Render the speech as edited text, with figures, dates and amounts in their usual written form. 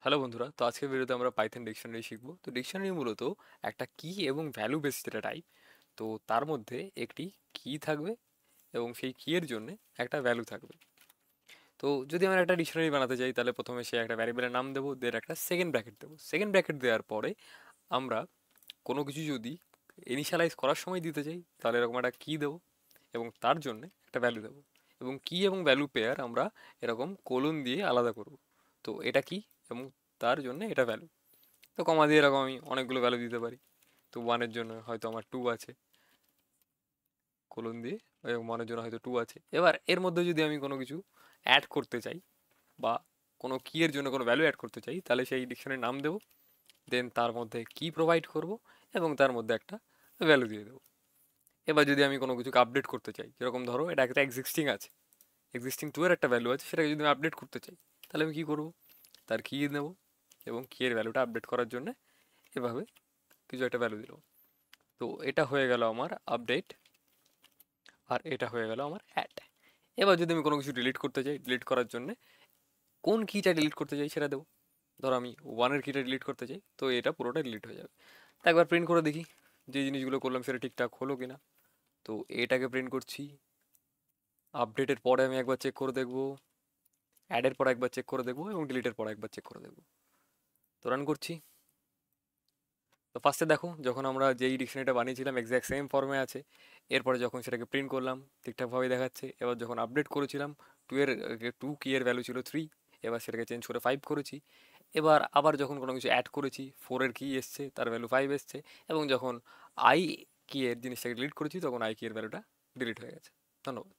Hello বন্ধুরা, তো আজকের ভিডিওতে আমরা পাইথন ডিকশনারি শিখবো। তো ডিকশনারি মূলত একটা কি এবং ভ্যালু বেসড একটা টাইপ। তো তার মধ্যে একটি কি থাকবে এবং সেই কি এর জন্য একটা ভ্যালু থাকবে। তো যদি আমরা একটা ডিকশনারি বানাতে চাই তাহলে প্রথমে সে একটা ভ্যারিয়েবলের নাম দেবো, দেন একটা সেকেন্ড ব্র্যাকেট দেবো। সেকেন্ড ব্র্যাকেট দেওয়ার পরে আমরা কোনো কিছু যদি ইনিশিয়ালাইজ করার সময় দিতে চাই তাহলে এরকম একটা কি দেবো এবং তার জন্য একটা ভ্যালু দেবো। এবং কি এবং ভ্যালু পেয়ার আমরা এরকম কোলন দিয়ে আলাদা করব। তো এটা কি এবং তার জন্য এটা ভ্যালু। তো কমা দিয়ে এরকম আমি অনেকগুলো ভ্যালু দিতে পারি। তো ওয়ানের জন্য হয়তো আমার টু আছে, কোলন দিয়ে, এবং ওয়ানের জন্য হয়তো টু আছে। এবার এর মধ্যে যদি আমি কোনো কিছু অ্যাড করতে চাই বা কোনো কি এর জন্য কোনো ভ্যালু অ্যাড করতে চাই তাহলে সেই ডিকশনের নাম দেবো, দেন তার মধ্যে কি প্রোভাইড করব এবং তার মধ্যে একটা ভ্যালু দিয়ে দেবো। এবার যদি আমি কোনো কিছুকে আপডেট করতে চাই, যেরকম ধরো এটা একটা এক্সিস্টিং আছে, এক্সিস্টিং টু এর একটা ভ্যালু আছে, সেটাকে যদি আমি আপডেট করতে চাই তাহলে আমি কী করবো, তার কি নেবো এবং কি এর ভ্যালুটা আপডেট করার জন্য এভাবে কিছু একটা ভ্যালু দিল। তো এটা হয়ে গেল আমার আপডেট, আর এটা হয়ে গেল আমার অ্যাড। এবার যদি আমি কোনো কিছু ডিলিট করতে চাই, ডিলিট করার জন্য কোন কিটা ডিলিট করতে চাই সেটা দেবো। ধরো আমি ওয়ানের কিটা ডিলিট করতে চাই, তো এটা পুরোটা ডিলিট হয়ে যাবে। তো একবার প্রিন্ট করে দেখি যে জিনিসগুলো করলাম সেটা ঠিকঠাক হলো কিনা। তো এটাকে প্রিন্ট করছি, আপডেটের পরে আমি একবার চেক করে দেখবো, অ্যাডের পর একবার চেক করে দেখবো এবং ডিলিটের পর একবার চেক করে দেখবো। তো রান করছি। তো ফার্স্টে দেখো, যখন আমরা যেই ডিকশনারিটা বানিয়েছিলাম এক্স্যাক্ট সেম ফর্মে আছে। এরপরে যখন সেটাকে প্রিন্ট করলাম ঠিকঠাকভাবে দেখাচ্ছে। এবার যখন আপডেট করেছিলাম, টু এর টু কি এর ভ্যালু ছিল থ্রি, এবার সেটাকে চেঞ্জ করে ফাইভ করেছি। এবার আবার যখন কোনো কিছু অ্যাড করেছি, ফোরের কি এসছে, তার ভ্যালু ফাইভ এসছে। এবং যখন আই কি এর জিনিসটাকে ডিলিট করেছি তখন আই কি এর ভ্যালুটা ডিলিট হয়ে গেছে। ধন্যবাদ।